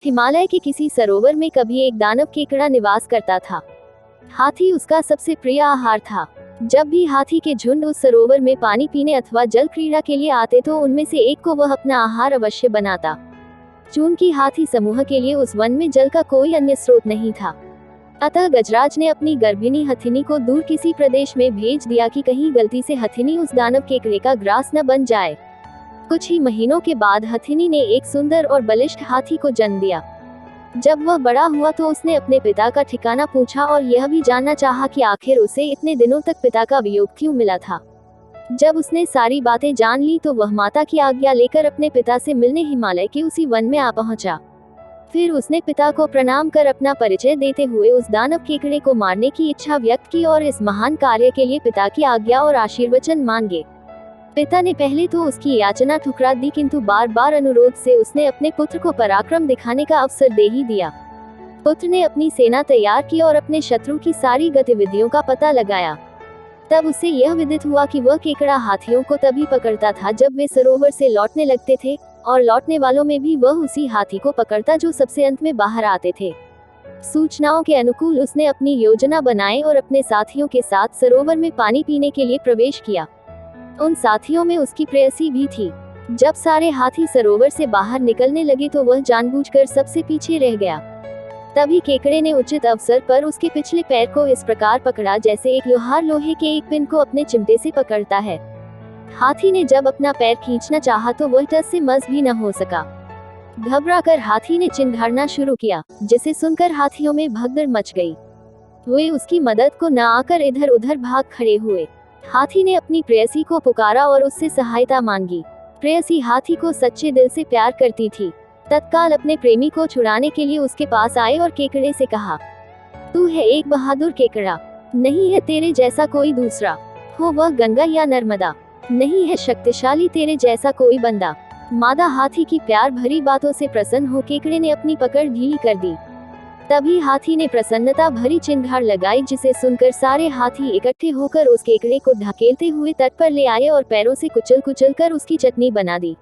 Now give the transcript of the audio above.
हिमालय के किसी सरोवर में कभी एक दानव केकड़ा निवास करता था। हाथी उसका सबसे प्रिय आहार था। जब भी हाथी के झुंड उस सरोवर में पानी पीने अथवा जल क्रीड़ा के लिए आते तो उनमें से एक को वह अपना आहार अवश्य बनाता। चूंकि हाथी समूह के लिए उस वन में जल का कोई अन्य स्रोत नहीं था, अतः गजराज ने अपनी गर्भिणी हथिनी को दूर किसी प्रदेश में भेज दिया कि कहीं गलती से हथिनी उस दानव केकड़े का ग्रास न बन जाए। कुछ ही महीनों के बाद हथिनी ने एक सुंदर और बलिष्ठ हाथी को जन्म दिया। जब वह बड़ा हुआ तो उसने अपने पिता का ठिकाना पूछा और यह भी जानना चाहा कि आखिर उसे इतने दिनों तक पिता का वियोग क्यों मिला था। जब उसने सारी बातें जान ली तो वह माता की आज्ञा लेकर अपने पिता से मिलने हिमालय के उसी वन में आ पहुंचा। फिर उसने पिता को प्रणाम कर अपना परिचय देते हुए उस दानव केकड़े को मारने की इच्छा व्यक्त की और इस महान कार्य के लिए पिता की आज्ञा और आशीर्वचन मांगे। पिता ने पहले तो उसकी याचना ठुकरा दी, किंतु बार बार अनुरोध से उसने अपने पुत्र को पराक्रम दिखाने का अवसर दे ही दिया। पुत्र ने अपनी सेना तैयार की और अपने शत्रु की सारी गतिविधियों का पता लगाया। तब उसे यह विदित हुआ कि वह केकड़ा हाथियों को तभी पकड़ता था जब वे सरोवर से लौटने लगते थे, और लौटने वालों में भी वह उसी हाथी को पकड़ता जो सबसे अंत में बाहर आते थे। सूचनाओं के अनुकूल उसने अपनी योजना बनाई और अपने साथियों के साथ सरोवर में पानी पीने के लिए प्रवेश किया। उन साथियों में उसकी प्रेयसी भी थी। जब सारे हाथी सरोवर से बाहर निकलने लगे तो वह जानबूझकर सबसे पीछे रह गया। तभी केकड़े ने उचित अवसर पर उसके पिछले पैर को इस प्रकार पकड़ा जैसे एक लोहार लोहे के एक पिन को अपने चिमटे से पकड़ता है। हाथी ने जब अपना पैर खींचना चाहा तो वह टस से मस भी न हो सका। घबराकर हाथी ने चिंघाड़ना शुरू किया, जिसे सुनकर हाथियों में भगदड़ मच गई। वे उसकी मदद को न आकर इधर उधर भाग खड़े हुए। हाथी ने अपनी प्रेयसी को पुकारा और उससे सहायता मांगी। प्रेयसी हाथी को सच्चे दिल से प्यार करती थी। तत्काल अपने प्रेमी को छुड़ाने के लिए उसके पास आए और केकड़े से कहा, तू है एक बहादुर केकड़ा, नहीं है तेरे जैसा कोई दूसरा, हो वह गंगा या नर्मदा, नहीं है शक्तिशाली तेरे जैसा कोई बंदा। मादा हाथी की प्यार भरी बातों से प्रसन्न हो केकड़े ने अपनी पकड़ ढीली कर दी। तभी हाथी ने प्रसन्नता भरी चिंगार लगाई, जिसे सुनकर सारे हाथी इकट्ठे होकर उस केकड़े को ढकेलते हुए तट पर ले आए और पैरों से कुचल कुचल कर उसकी चटनी बना दी।